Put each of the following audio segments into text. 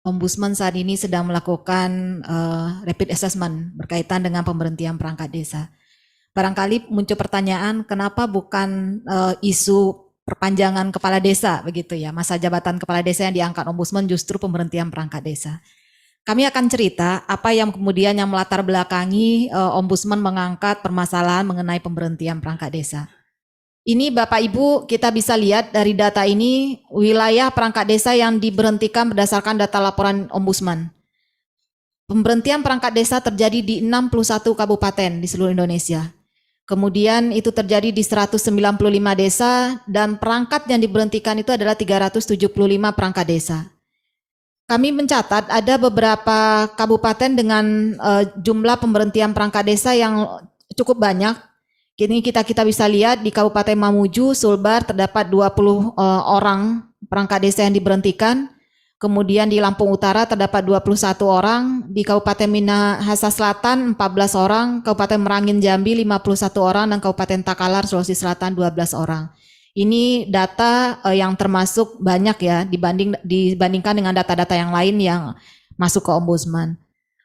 Ombudsman saat ini sedang melakukan rapid assessment berkaitan dengan pemberhentian perangkat desa. Barangkali muncul pertanyaan, kenapa bukan isu perpanjangan kepala desa begitu ya, masa jabatan kepala desa yang diangkat Ombudsman justru pemberhentian perangkat desa. Kami akan cerita apa yang kemudian yang melatar belakangi Ombudsman mengangkat permasalahan mengenai pemberhentian perangkat desa. Ini Bapak Ibu kita bisa lihat dari data ini wilayah perangkat desa yang diberhentikan berdasarkan data laporan Ombudsman. Pemberhentian perangkat desa terjadi di 61 kabupaten di seluruh Indonesia. Kemudian itu terjadi di 195 desa dan perangkat yang diberhentikan itu adalah 375 perangkat desa. Kami mencatat ada beberapa kabupaten dengan jumlah pemberhentian perangkat desa yang cukup banyak. Kini kita bisa lihat di Kabupaten Mamuju, Sulbar terdapat 20 orang perangkat desa yang diberhentikan. Kemudian di Lampung Utara terdapat 21 orang, di Kabupaten Minahasa Selatan 14 orang, Kabupaten Merangin Jambi 51 orang, dan Kabupaten Takalar Sulawesi Selatan 12 orang. Ini data yang termasuk banyak ya dibandingkan dengan data-data yang lain yang masuk ke Ombudsman.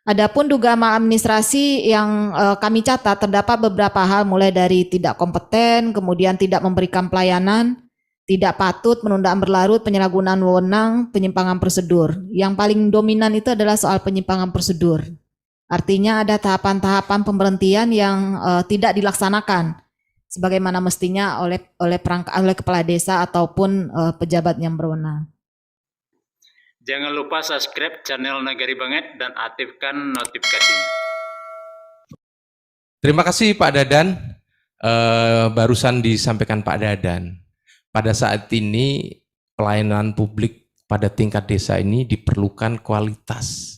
Adapun dugaan maladministrasi yang kami catat terdapat beberapa hal mulai dari tidak kompeten, kemudian tidak memberikan pelayanan, tidak patut, penundaan berlarut, penyalahgunaan wewenang, penyimpangan prosedur. Yang paling dominan itu adalah soal penyimpangan prosedur. Artinya ada tahapan-tahapan pemberhentian yang tidak dilaksanakan sebagaimana mestinya oleh kepala desa ataupun pejabat yang berwenang. Jangan lupa subscribe channel Nagari Banget dan aktifkan notifikasinya. Terima kasih Pak Dadan. Barusan disampaikan Pak Dadan. Pada saat ini pelayanan publik pada tingkat desa ini diperlukan kualitas.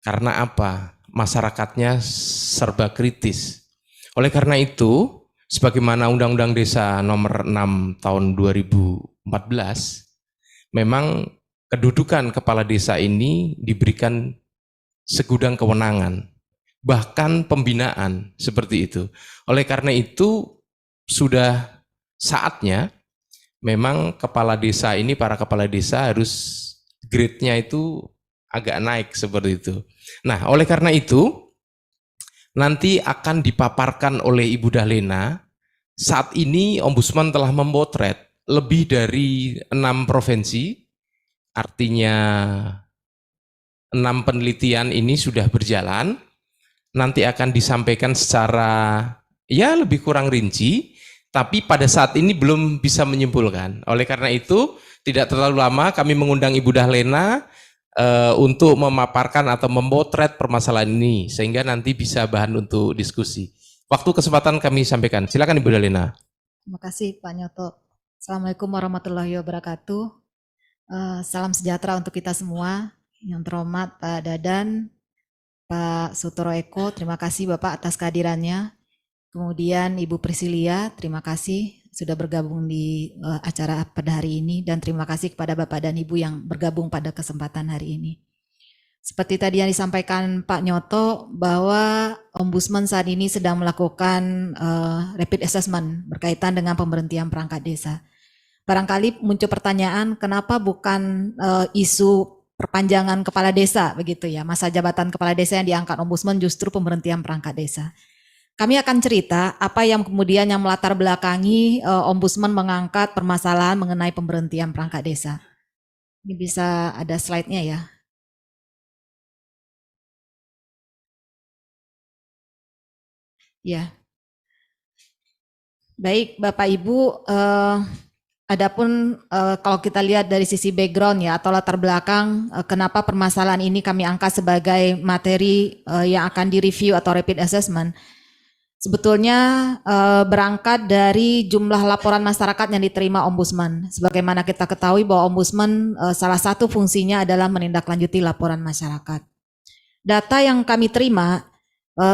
Karena apa? Masyarakatnya serba kritis. Oleh karena itu, sebagaimana Undang-Undang Desa Nomor 6 Tahun 2014, memang kedudukan kepala desa ini diberikan segudang kewenangan, bahkan pembinaan seperti itu. Oleh karena itu sudah saatnya memang kepala desa ini, para kepala desa harus grade-nya itu agak naik seperti itu. Nah, oleh karena itu nanti akan dipaparkan oleh Ibu Dahlena. Saat ini Ombudsman telah memotret lebih dari 6 provinsi. Artinya 6 penelitian ini sudah berjalan, nanti akan disampaikan secara ya lebih kurang rinci, tapi pada saat ini belum bisa menyimpulkan. Oleh karena itu, tidak terlalu lama kami mengundang Ibu Dahlena untuk memaparkan atau memotret permasalahan ini, sehingga nanti bisa bahan untuk diskusi. Waktu kesempatan kami sampaikan. Silakan Ibu Dahlena. Terima kasih Pak Nyoto. Assalamualaikum warahmatullahi wabarakatuh. Salam sejahtera untuk kita semua. Yang terhormat Pak Dadan, Pak Sutoro Eko, terima kasih Bapak atas kehadirannya. Kemudian Ibu Prisilia, terima kasih sudah bergabung di acara pada hari ini. Dan terima kasih kepada Bapak dan Ibu yang bergabung pada kesempatan hari ini. Seperti tadi yang disampaikan Pak Nyoto, bahwa Ombudsman saat ini sedang melakukan rapid assessment berkaitan dengan pemberhentian perangkat desa. Barangkali muncul pertanyaan, kenapa bukan isu perpanjangan kepala desa begitu ya, masa jabatan kepala desa yang diangkat Ombudsman justru pemberhentian perangkat desa. Kami akan cerita apa yang kemudian yang melatar belakangi Ombudsman mengangkat permasalahan mengenai pemberhentian perangkat desa. Ini bisa ada slide-nya ya. Ya. Baik Bapak Ibu, adapun kalau kita lihat dari sisi background ya atau latar belakang kenapa permasalahan ini kami angkat sebagai materi yang akan direview atau rapid assessment. Sebetulnya berangkat dari jumlah laporan masyarakat yang diterima Ombudsman. Sebagaimana kita ketahui bahwa Ombudsman salah satu fungsinya adalah menindaklanjuti laporan masyarakat. Data yang kami terima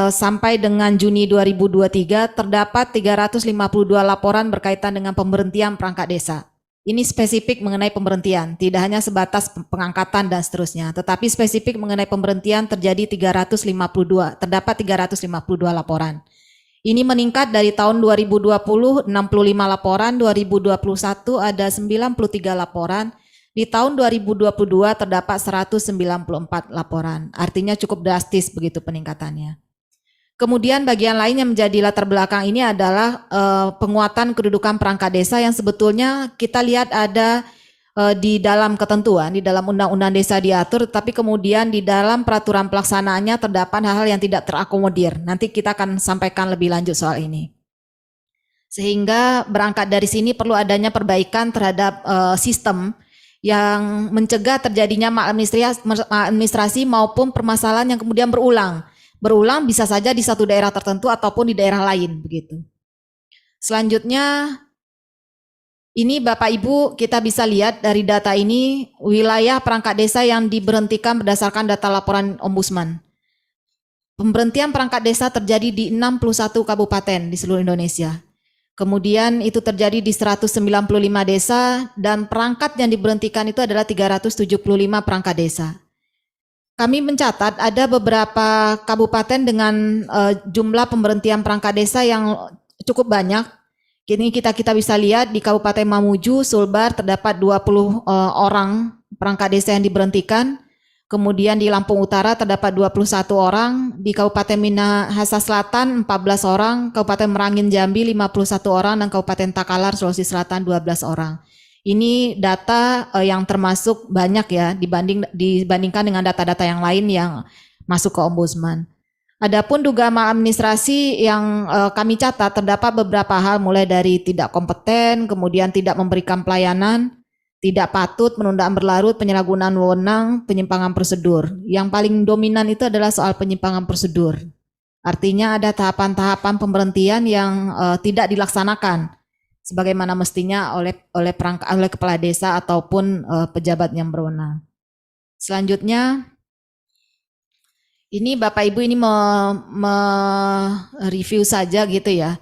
sampai dengan Juni 2023 terdapat 352 laporan berkaitan dengan pemberhentian perangkat desa. Ini spesifik mengenai pemberhentian, tidak hanya sebatas pengangkatan dan seterusnya, tetapi spesifik mengenai pemberhentian terjadi 352, terdapat 352 laporan. Ini meningkat dari tahun 2020 65 laporan, 2021 ada 93 laporan, Di tahun 2022 terdapat 194 laporan, artinya cukup drastis begitu peningkatannya. Kemudian bagian lain yang menjadi latar belakang ini adalah penguatan kedudukan perangkat desa yang sebetulnya kita lihat ada di dalam ketentuan, di dalam undang-undang desa diatur, tapi kemudian di dalam peraturan pelaksanaannya terdapat hal-hal yang tidak terakomodir. Nanti kita akan sampaikan lebih lanjut soal ini. Sehingga berangkat dari sini perlu adanya perbaikan terhadap sistem yang mencegah terjadinya maladministrasi maupun permasalahan yang kemudian berulang. Berulang bisa saja di satu daerah tertentu ataupun di daerah lain begitu. Selanjutnya ini Bapak Ibu kita bisa lihat dari data ini wilayah perangkat desa yang diberhentikan berdasarkan data laporan Ombudsman. Pemberhentian perangkat desa terjadi di 61 kabupaten di seluruh Indonesia. Kemudian itu terjadi di 195 desa dan perangkat yang diberhentikan itu adalah 375 perangkat desa. Kami mencatat ada beberapa kabupaten dengan jumlah pemberhentian perangkat desa yang cukup banyak. Kini kita bisa lihat di Kabupaten Mamuju, Sulbar terdapat 20 orang perangkat desa yang diberhentikan. Kemudian di Lampung Utara terdapat 21 orang, di Kabupaten Minahasa Selatan 14 orang, Kabupaten Merangin Jambi 51 orang, dan Kabupaten Takalar Sulawesi Selatan 12 orang. Ini data yang termasuk banyak ya dibandingkan dengan data-data yang lain yang masuk ke Ombudsman. Adapun dugaan maladministrasi yang kami catat terdapat beberapa hal mulai dari tidak kompeten, kemudian tidak memberikan pelayanan, tidak patut, penundaan berlarut, penyalahgunaan wewenang, penyimpangan prosedur. Yang paling dominan itu adalah soal penyimpangan prosedur. Artinya ada tahapan-tahapan pemberhentian yang tidak dilaksanakan sebagaimana mestinya oleh kepala desa ataupun pejabat yang berwenang. Selanjutnya, ini Bapak Ibu ini review saja gitu ya,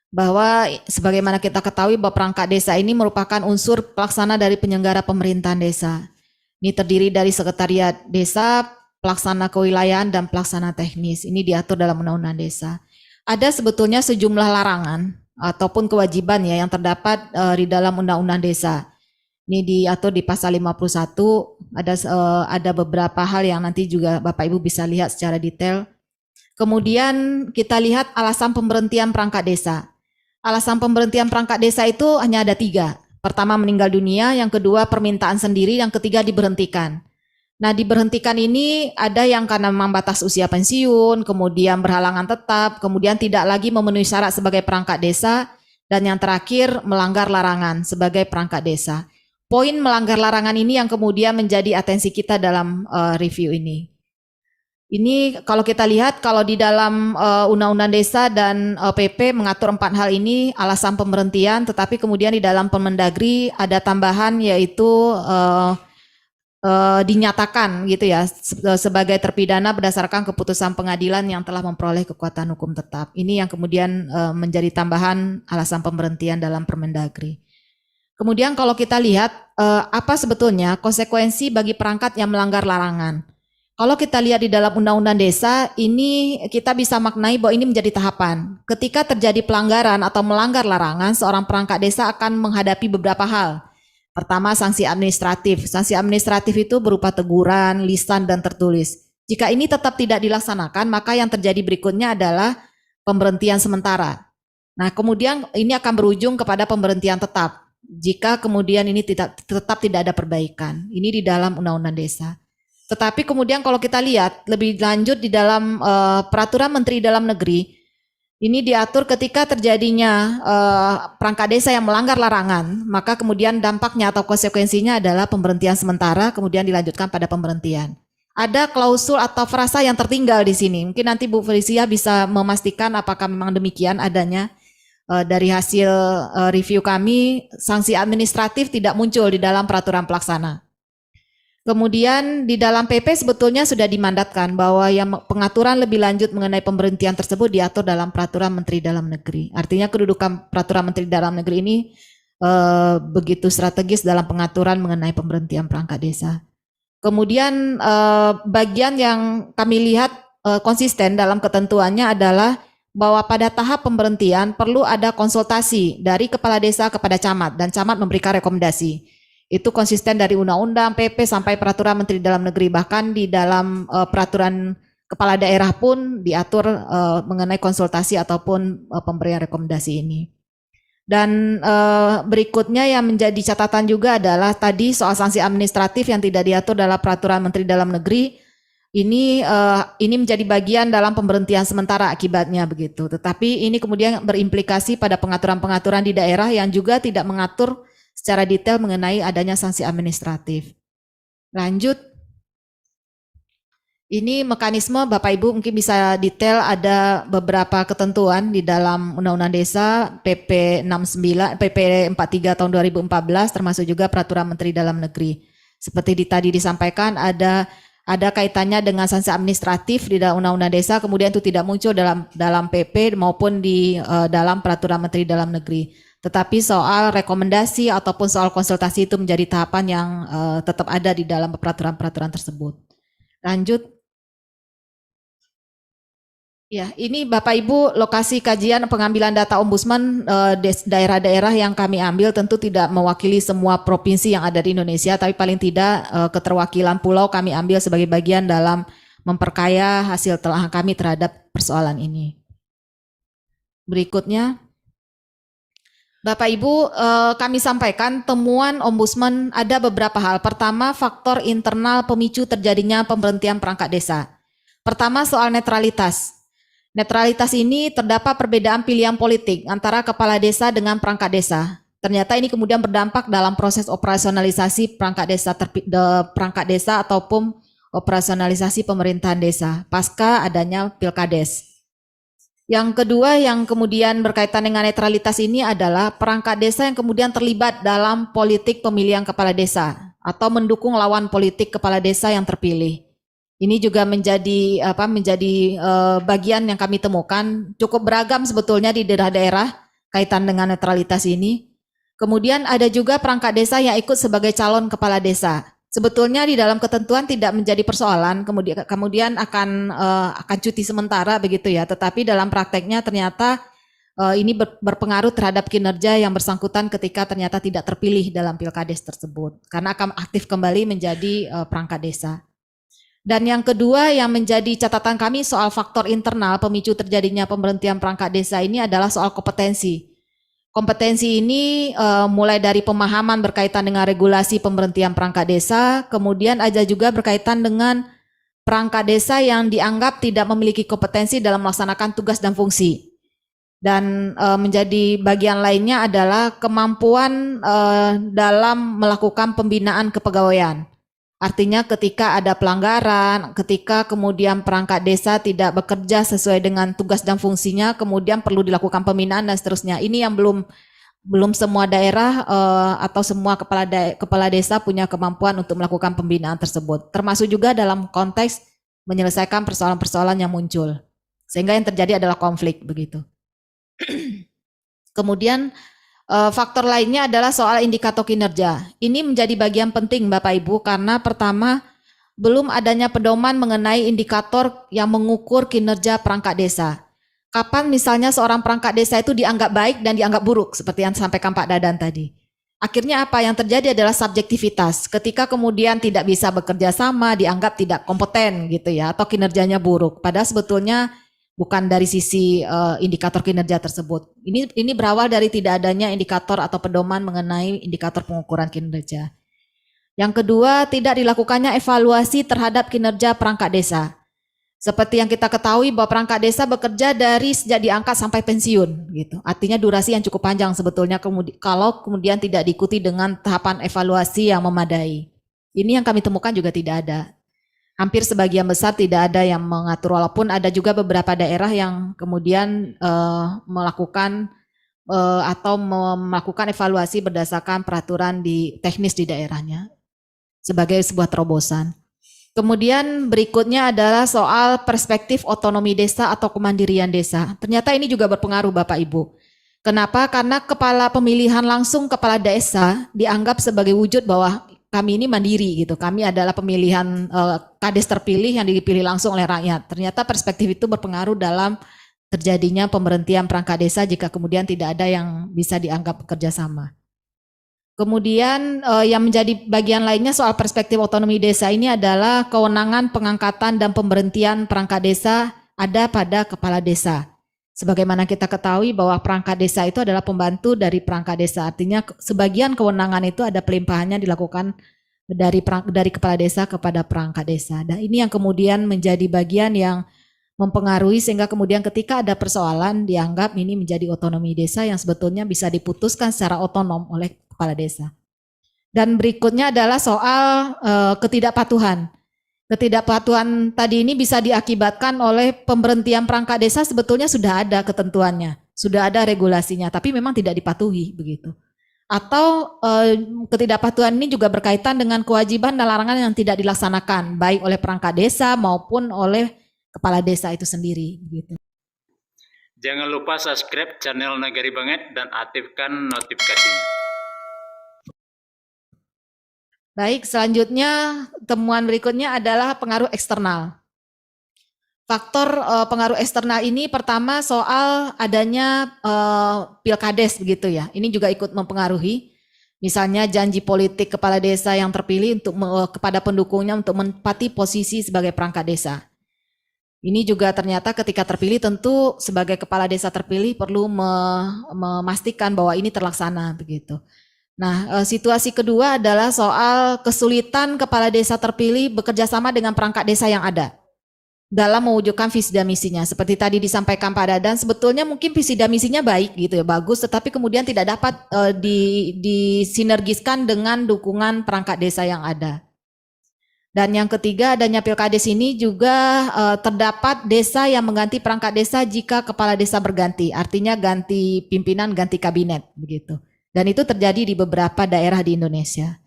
bahwa sebagaimana kita ketahui bahwa perangkat desa ini merupakan unsur pelaksana dari penyelenggara pemerintahan desa. Ini terdiri dari sekretariat desa, pelaksana kewilayahan, dan pelaksana teknis. Ini diatur dalam undang-undang desa. Ada sebetulnya sejumlah larangan ataupun kewajiban ya yang terdapat di dalam undang-undang desa. Ini diatur di pasal 51, ada beberapa hal yang nanti juga Bapak Ibu bisa lihat secara detail. Kemudian kita lihat alasan pemberhentian perangkat desa. Alasan pemberhentian perangkat desa itu hanya ada 3. Pertama meninggal dunia, yang kedua permintaan sendiri, yang ketiga diberhentikan. Nah, diberhentikan ini ada yang karena memang batas usia pensiun, kemudian berhalangan tetap, kemudian tidak lagi memenuhi syarat sebagai perangkat desa, dan yang terakhir melanggar larangan sebagai perangkat desa. Poin melanggar larangan ini yang kemudian menjadi atensi kita dalam review ini. Ini kalau kita lihat, kalau di dalam Undang-Undang Desa dan PP mengatur 4 hal ini alasan pemberhentian, tetapi kemudian di dalam Permendagri ada tambahan yaitu dinyatakan gitu ya sebagai terpidana berdasarkan keputusan pengadilan yang telah memperoleh kekuatan hukum tetap. Ini yang kemudian menjadi tambahan alasan pemberhentian dalam Permendagri. Kemudian kalau kita lihat apa sebetulnya konsekuensi bagi perangkat yang melanggar larangan. Kalau kita lihat di dalam Undang-Undang Desa, ini kita bisa maknai bahwa ini menjadi tahapan. Ketika terjadi pelanggaran atau melanggar larangan, seorang perangkat desa akan menghadapi beberapa hal. Pertama, sanksi administratif. Sanksi administratif itu berupa teguran, lisan, dan tertulis. Jika ini tetap tidak dilaksanakan, maka yang terjadi berikutnya adalah pemberhentian sementara. Nah, kemudian ini akan berujung kepada pemberhentian tetap. Jika kemudian ini tetap tidak ada perbaikan. Ini di dalam Undang-Undang Desa. Tetapi kemudian kalau kita lihat lebih lanjut di dalam Peraturan Menteri Dalam Negeri, ini diatur ketika terjadinya perangkat desa yang melanggar larangan, maka kemudian dampaknya atau konsekuensinya adalah pemberhentian sementara, kemudian dilanjutkan pada pemberhentian. Ada klausul atau frasa yang tertinggal di sini. Mungkin nanti Bu Felicia bisa memastikan apakah memang demikian adanya. Dari hasil review kami, sanksi administratif tidak muncul di dalam peraturan pelaksana. Kemudian di dalam PP sebetulnya sudah dimandatkan bahwa yang pengaturan lebih lanjut mengenai pemberhentian tersebut diatur dalam Peraturan Menteri Dalam Negeri. Artinya kedudukan Peraturan Menteri Dalam Negeri ini begitu strategis dalam pengaturan mengenai pemberhentian perangkat desa. Kemudian bagian yang kami lihat konsisten dalam ketentuannya adalah bahwa pada tahap pemberhentian perlu ada konsultasi dari kepala desa kepada camat dan camat memberikan rekomendasi. Itu konsisten dari undang-undang, PP sampai peraturan Menteri Dalam Negeri, bahkan di dalam peraturan kepala daerah pun diatur mengenai konsultasi ataupun pemberian rekomendasi ini. Dan berikutnya yang menjadi catatan juga adalah tadi soal sanksi administratif yang tidak diatur dalam peraturan Menteri Dalam Negeri. Ini menjadi bagian dalam pemberhentian sementara akibatnya begitu. Tetapi ini kemudian berimplikasi pada pengaturan-pengaturan di daerah yang juga tidak mengatur secara detail mengenai adanya sanksi administratif. Lanjut. Ini mekanisme Bapak Ibu mungkin bisa detail, ada beberapa ketentuan di dalam Undang-Undang Desa PP 43 tahun 2014 termasuk juga Peraturan Menteri Dalam Negeri. Seperti tadi disampaikan ada kaitannya dengan sanksi administratif di dalam Undang-Undang Desa, kemudian itu tidak muncul dalam PP maupun di dalam Peraturan Menteri Dalam Negeri. Tetapi soal rekomendasi ataupun soal konsultasi itu menjadi tahapan yang tetap ada di dalam peraturan-peraturan tersebut. Lanjut. Ya, ini Bapak Ibu lokasi kajian pengambilan data ombudsman daerah-daerah yang kami ambil tentu tidak mewakili semua provinsi yang ada di Indonesia, tapi paling tidak keterwakilan pulau kami ambil sebagai bagian dalam memperkaya hasil telah kami terhadap persoalan ini. Berikutnya, Bapak Ibu kami sampaikan temuan ombudsman ada beberapa hal. Pertama, faktor internal pemicu terjadinya pemberhentian perangkat desa. Pertama, soal netralitas. Netralitas ini terdapat perbedaan pilihan politik antara kepala desa dengan perangkat desa. Ternyata ini kemudian berdampak dalam proses operasionalisasi perangkat desa ataupun operasionalisasi pemerintahan desa pasca adanya Pilkades. Yang kedua yang kemudian berkaitan dengan netralitas ini adalah perangkat desa yang kemudian terlibat dalam politik pemilihan kepala desa atau mendukung lawan politik kepala desa yang terpilih. Ini juga menjadi bagian yang kami temukan cukup beragam sebetulnya di daerah-daerah kaitan dengan netralitas ini. Kemudian ada juga perangkat desa yang ikut sebagai calon kepala desa. Sebetulnya di dalam ketentuan tidak menjadi persoalan, kemudian akan cuti sementara begitu ya. Tetapi dalam prakteknya ternyata ini berpengaruh terhadap kinerja yang bersangkutan ketika ternyata tidak terpilih dalam Pilkades tersebut, karena akan aktif kembali menjadi perangkat desa. Dan yang kedua yang menjadi catatan kami soal faktor internal pemicu terjadinya pemberhentian perangkat desa ini adalah soal kompetensi. Kompetensi ini mulai dari pemahaman berkaitan dengan regulasi pemberhentian perangkat desa, kemudian ada juga berkaitan dengan perangkat desa yang dianggap tidak memiliki kompetensi dalam melaksanakan tugas dan fungsi. Dan menjadi bagian lainnya adalah kemampuan dalam melakukan pembinaan kepegawaian. Artinya ketika ada pelanggaran, ketika kemudian perangkat desa tidak bekerja sesuai dengan tugas dan fungsinya, kemudian perlu dilakukan pembinaan dan seterusnya. Ini yang belum semua daerah atau semua kepala desa punya kemampuan untuk melakukan pembinaan tersebut. Termasuk juga dalam konteks menyelesaikan persoalan-persoalan yang muncul. Sehingga yang terjadi adalah konflik begitu. Kemudian faktor lainnya adalah soal indikator kinerja. Ini menjadi bagian penting Bapak Ibu karena pertama belum adanya pedoman mengenai indikator yang mengukur kinerja perangkat desa. Kapan misalnya seorang perangkat desa itu dianggap baik dan dianggap buruk seperti yang disampaikan Pak Dadan tadi. Akhirnya apa yang terjadi adalah subjektivitas. Ketika kemudian tidak bisa bekerja sama, dianggap tidak kompeten gitu ya atau kinerjanya buruk. Padahal sebetulnya bukan dari sisi indikator kinerja tersebut. Ini berawal dari tidak adanya indikator atau pedoman mengenai indikator pengukuran kinerja. Yang kedua, tidak dilakukannya evaluasi terhadap kinerja perangkat desa. Seperti yang kita ketahui bahwa perangkat desa bekerja dari sejak diangkat sampai pensiun, gitu. Artinya durasi yang cukup panjang sebetulnya kalau kemudian tidak diikuti dengan tahapan evaluasi yang memadai. Ini yang kami temukan juga tidak ada. Hampir sebagian besar tidak ada yang mengatur, walaupun ada juga beberapa daerah yang kemudian melakukan evaluasi berdasarkan peraturan teknis di daerahnya sebagai sebuah terobosan. Kemudian berikutnya adalah soal perspektif otonomi desa atau kemandirian desa. Ternyata ini juga berpengaruh Bapak Ibu. Kenapa? Karena pemilihan langsung kepala desa dianggap sebagai wujud bahwa kami ini mandiri gitu. Kami adalah pemilihan kades terpilih yang dipilih langsung oleh rakyat. Ternyata perspektif itu berpengaruh dalam terjadinya pemberhentian perangkat desa jika kemudian tidak ada yang bisa dianggap bekerja sama. Kemudian yang menjadi bagian lainnya soal perspektif otonomi desa ini adalah kewenangan pengangkatan dan pemberhentian perangkat desa ada pada kepala desa. Sebagaimana kita ketahui bahwa perangkat desa itu adalah pembantu dari perangkat desa. Artinya sebagian kewenangan itu ada pelimpahannya dilakukan dari kepala desa kepada perangkat desa. Dan ini yang kemudian menjadi bagian yang mempengaruhi sehingga kemudian ketika ada persoalan dianggap ini menjadi otonomi desa yang sebetulnya bisa diputuskan secara otonom oleh kepala desa. Dan berikutnya adalah soal ketidakpatuhan. Ketidakpatuhan tadi ini bisa diakibatkan oleh pemberhentian perangkat desa sebetulnya sudah ada ketentuannya, sudah ada regulasinya, tapi memang tidak dipatuhi begitu. Atau ketidakpatuhan ini juga berkaitan dengan kewajiban dan larangan yang tidak dilaksanakan, baik oleh perangkat desa maupun oleh kepala desa itu sendiri. Begitu. Jangan lupa subscribe channel Nagari Banget dan aktifkan notifikasinya. Baik, selanjutnya temuan berikutnya adalah pengaruh eksternal. Faktor pengaruh eksternal ini pertama soal adanya pilkades begitu ya. Ini juga ikut mempengaruhi. Misalnya janji politik kepala desa yang terpilih untuk kepada pendukungnya untuk menempati posisi sebagai perangkat desa. Ini juga ternyata ketika terpilih tentu sebagai kepala desa terpilih perlu memastikan bahwa ini terlaksana begitu. Nah, situasi kedua adalah soal kesulitan kepala desa terpilih bekerja sama dengan perangkat desa yang ada dalam mewujudkan visi dan misinya. Seperti tadi disampaikan Pak Dadan, sebetulnya mungkin visi dan misinya baik gitu ya, bagus, tetapi kemudian tidak dapat disinergiskan dengan dukungan perangkat desa yang ada. Dan yang ketiga, adanya pilkades ini juga terdapat desa yang mengganti perangkat desa jika kepala desa berganti, artinya ganti pimpinan, ganti kabinet begitu. Dan itu terjadi di beberapa daerah di Indonesia.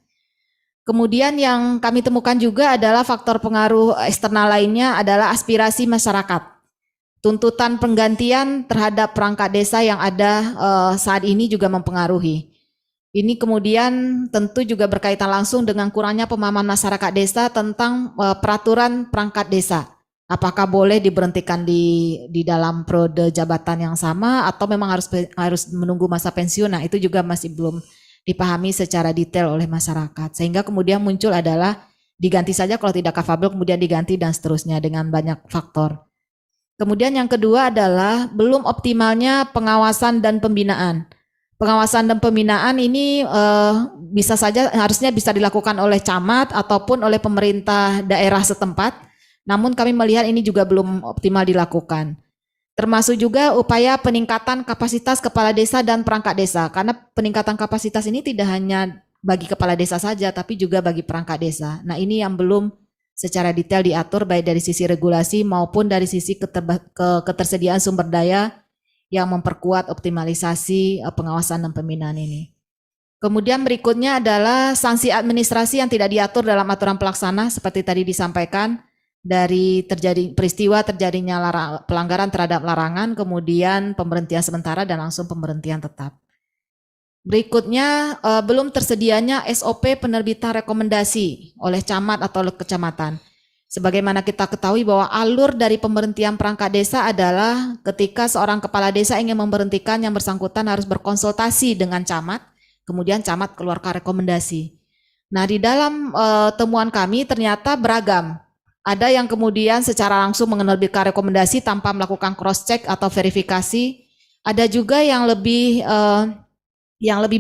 Kemudian yang kami temukan juga adalah faktor pengaruh eksternal lainnya adalah aspirasi masyarakat. Tuntutan penggantian terhadap perangkat desa yang ada saat ini juga mempengaruhi. Ini kemudian tentu juga berkaitan langsung dengan kurangnya pemahaman masyarakat desa tentang peraturan perangkat desa. Apakah boleh diberhentikan di dalam periode jabatan yang sama atau memang harus menunggu masa pensiun? Nah, itu juga masih belum dipahami secara detail oleh masyarakat. Sehingga kemudian muncul adalah diganti saja kalau tidak capable, kemudian diganti dan seterusnya dengan banyak faktor. Kemudian yang kedua adalah belum optimalnya pengawasan dan pembinaan. Pengawasan dan pembinaan ini bisa saja harusnya bisa dilakukan oleh camat ataupun oleh pemerintah daerah setempat. Namun kami melihat ini juga belum optimal dilakukan. Termasuk juga upaya peningkatan kapasitas kepala desa dan perangkat desa. Karena peningkatan kapasitas ini tidak hanya bagi kepala desa saja, tapi juga bagi perangkat desa. Nah, ini yang belum secara detail diatur baik dari sisi regulasi maupun dari sisi ketersediaan sumber daya yang memperkuat optimalisasi pengawasan dan pembinaan ini. Kemudian berikutnya adalah sanksi administrasi yang tidak diatur dalam aturan pelaksana seperti tadi disampaikan. Dari peristiwa terjadinya pelanggaran terhadap larangan, kemudian pemberhentian sementara dan langsung pemberhentian tetap. Berikutnya belum tersedianya SOP penerbitan rekomendasi oleh camat atau oleh kecamatan. Sebagaimana kita ketahui bahwa alur dari pemberhentian perangkat desa adalah ketika seorang kepala desa ingin memberhentikan yang bersangkutan harus berkonsultasi dengan camat, kemudian camat keluarkan rekomendasi. Nah, di dalam temuan kami ternyata beragam. Ada yang kemudian secara langsung menerbitkan rekomendasi tanpa melakukan cross check atau verifikasi. Ada juga yang lebih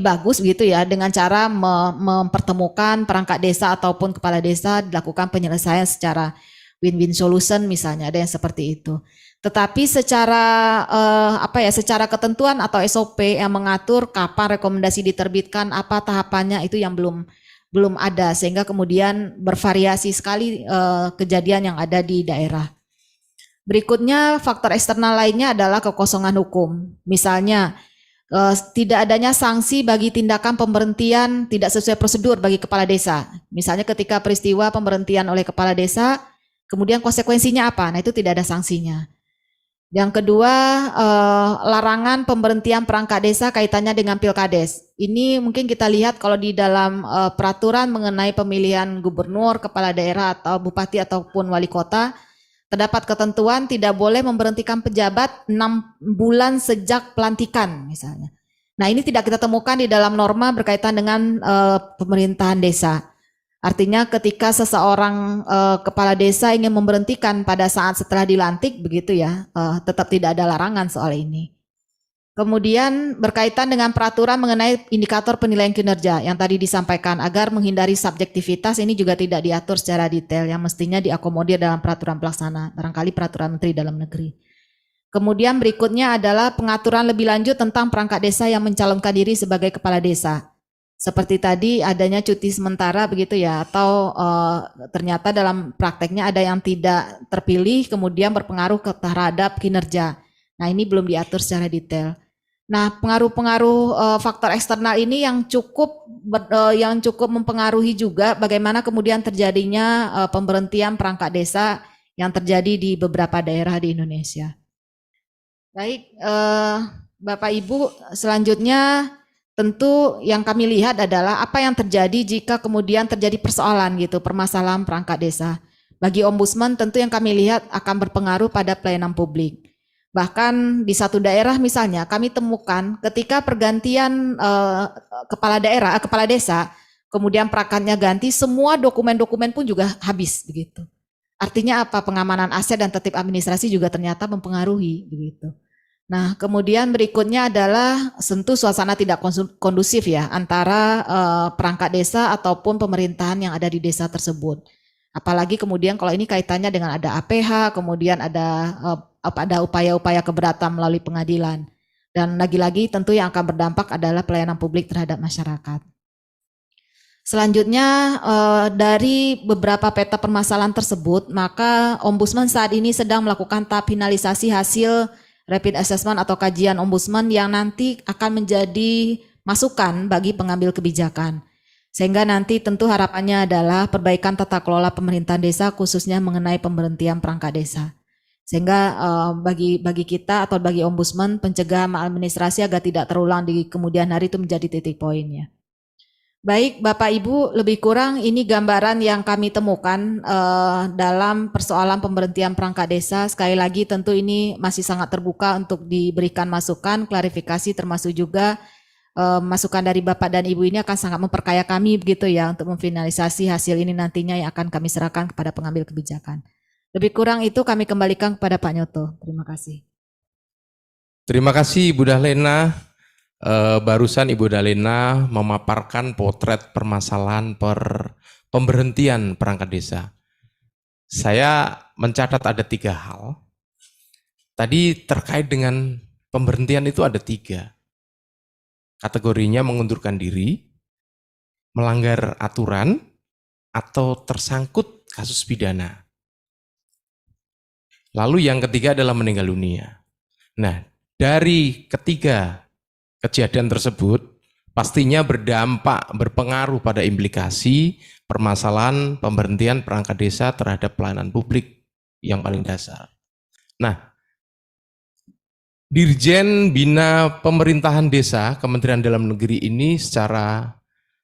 bagus gitu ya dengan cara mempertemukan perangkat desa ataupun kepala desa dilakukan penyelesaian secara win-win solution misalnya, ada yang seperti itu. Tetapi secara secara ketentuan atau SOP yang mengatur kapan rekomendasi diterbitkan, apa tahapannya itu yang belum ada, sehingga kemudian bervariasi sekali kejadian yang ada di daerah. Berikutnya faktor eksternal lainnya adalah kekosongan hukum. Misalnya tidak adanya sanksi bagi tindakan pemberhentian tidak sesuai prosedur bagi kepala desa. Misalnya ketika peristiwa pemberhentian oleh kepala desa, kemudian konsekuensinya apa? Nah, itu tidak ada sanksinya. Yang kedua, larangan pemberhentian perangkat desa kaitannya dengan pilkades. Ini mungkin kita lihat kalau di dalam peraturan mengenai pemilihan gubernur, kepala daerah atau bupati ataupun wali kota, terdapat ketentuan tidak boleh memberhentikan pejabat 6 bulan sejak pelantikan misalnya. Nah, ini tidak kita temukan di dalam norma berkaitan dengan pemerintahan desa. Artinya ketika seseorang kepala desa ingin memberhentikan pada saat setelah dilantik, begitu ya, tetap tidak ada larangan soal ini. Kemudian berkaitan dengan peraturan mengenai indikator penilaian kinerja yang tadi disampaikan, agar menghindari subjektivitas, ini juga tidak diatur secara detail yang mestinya diakomodir dalam peraturan pelaksana, barangkali peraturan Menteri Dalam Negeri. Kemudian berikutnya adalah pengaturan lebih lanjut tentang perangkat desa yang mencalonkan diri sebagai kepala desa. Seperti tadi adanya cuti sementara begitu ya, atau ternyata dalam prakteknya ada yang tidak terpilih kemudian berpengaruh terhadap kinerja. Nah, ini belum diatur secara detail. Nah, pengaruh-pengaruh faktor eksternal ini yang cukup mempengaruhi juga bagaimana kemudian terjadinya pemberhentian perangkat desa yang terjadi di beberapa daerah di Indonesia. Baik, Bapak Ibu, selanjutnya tentu yang kami lihat adalah apa yang terjadi jika kemudian terjadi persoalan gitu, permasalahan perangkat desa. Bagi Ombudsman tentu yang kami lihat akan berpengaruh pada pelayanan publik. Bahkan di satu daerah misalnya kami temukan ketika pergantian kepala desa, kemudian perangkatnya ganti, semua dokumen-dokumen pun juga habis begitu. Artinya apa? Pengamanan aset dan tertib administrasi juga ternyata mempengaruhi begitu. Nah, kemudian berikutnya adalah tentu suasana tidak kondusif ya antara perangkat desa ataupun pemerintahan yang ada di desa tersebut. Apalagi kemudian kalau ini kaitannya dengan ada APH, kemudian ada upaya-upaya keberatan melalui pengadilan. Dan lagi-lagi tentu yang akan berdampak adalah pelayanan publik terhadap masyarakat. Selanjutnya dari beberapa peta permasalahan tersebut, maka Ombudsman saat ini sedang melakukan tahap finalisasi hasil rapid assessment atau kajian Ombudsman yang nanti akan menjadi masukan bagi pengambil kebijakan. Sehingga nanti tentu harapannya adalah perbaikan tata kelola pemerintahan desa khususnya mengenai pemberhentian perangkat desa. Sehingga bagi kita atau bagi Ombudsman pencegahan maladministrasi agar tidak terulang di kemudian hari itu menjadi titik poinnya. Baik Bapak Ibu, lebih kurang ini gambaran yang kami temukan dalam persoalan pemberhentian perangkat desa. Sekali lagi tentu ini masih sangat terbuka untuk diberikan masukan, klarifikasi termasuk juga masukan dari Bapak dan Ibu ini akan sangat memperkaya kami begitu ya untuk memfinalisasi hasil ini nantinya yang akan kami serahkan kepada pengambil kebijakan. Lebih kurang itu kami kembalikan kepada Pak Nyoto. Terima kasih. Terima kasih Ibu Dahlena. Barusan Ibu Dahlena memaparkan potret permasalahan pemberhentian perangkat desa. Saya mencatat ada 3 hal. Tadi terkait dengan pemberhentian itu ada 3. Kategorinya mengundurkan diri, melanggar aturan, atau tersangkut kasus pidana. Lalu yang ketiga adalah meninggal dunia. Nah, dari ketiga kejadian tersebut pastinya berpengaruh pada implikasi permasalahan pemberhentian perangkat desa terhadap pelayanan publik yang paling dasar. Nah, Dirjen Bina Pemerintahan Desa Kementerian Dalam Negeri ini secara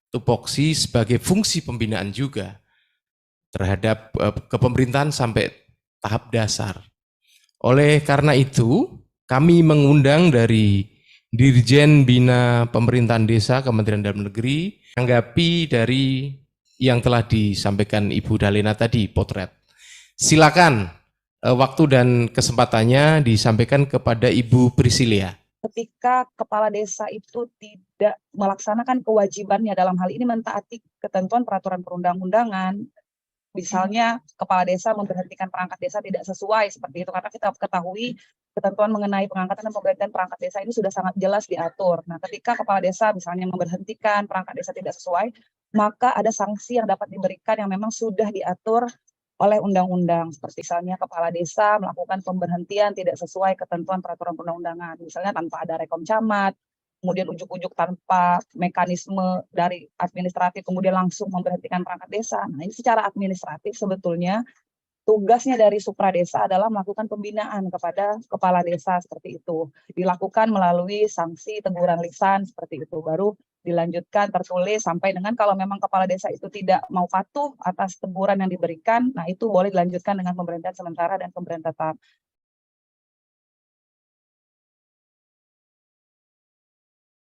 tupoksi sebagai fungsi pembinaan juga terhadap kepemerintahan sampai tahap dasar. Oleh karena itu, kami mengundang dari Dirjen Bina Pemerintahan Desa Kementerian Dalam Negeri menanggapi dari yang telah disampaikan Ibu Dahlena tadi, potret. Silakan waktu dan kesempatannya disampaikan kepada Ibu Priscilia. Ketika kepala desa itu tidak melaksanakan kewajibannya dalam hal ini mentaati ketentuan peraturan perundang-undangan, misalnya kepala desa memberhentikan perangkat desa tidak sesuai seperti itu, karena kita ketahui ketentuan mengenai pengangkatan dan pemberhentian perangkat desa ini sudah sangat jelas diatur. Nah, ketika kepala desa misalnya memberhentikan perangkat desa tidak sesuai, maka ada sanksi yang dapat diberikan yang memang sudah diatur oleh undang-undang. Seperti misalnya kepala desa melakukan pemberhentian tidak sesuai ketentuan peraturan perundang-undangan, misalnya tanpa ada rekom camat, kemudian ujuk-ujuk tanpa mekanisme dari administratif, kemudian langsung memberhentikan perangkat desa. Nah, ini secara administratif sebetulnya tugasnya dari Supradesa adalah melakukan pembinaan kepada kepala desa seperti itu. Dilakukan melalui sanksi teguran lisan seperti itu. Baru dilanjutkan tertulis sampai dengan kalau memang kepala desa itu tidak mau patuh atas teguran yang diberikan, nah itu boleh dilanjutkan dengan pemberhentian sementara dan pemberhentian tetap.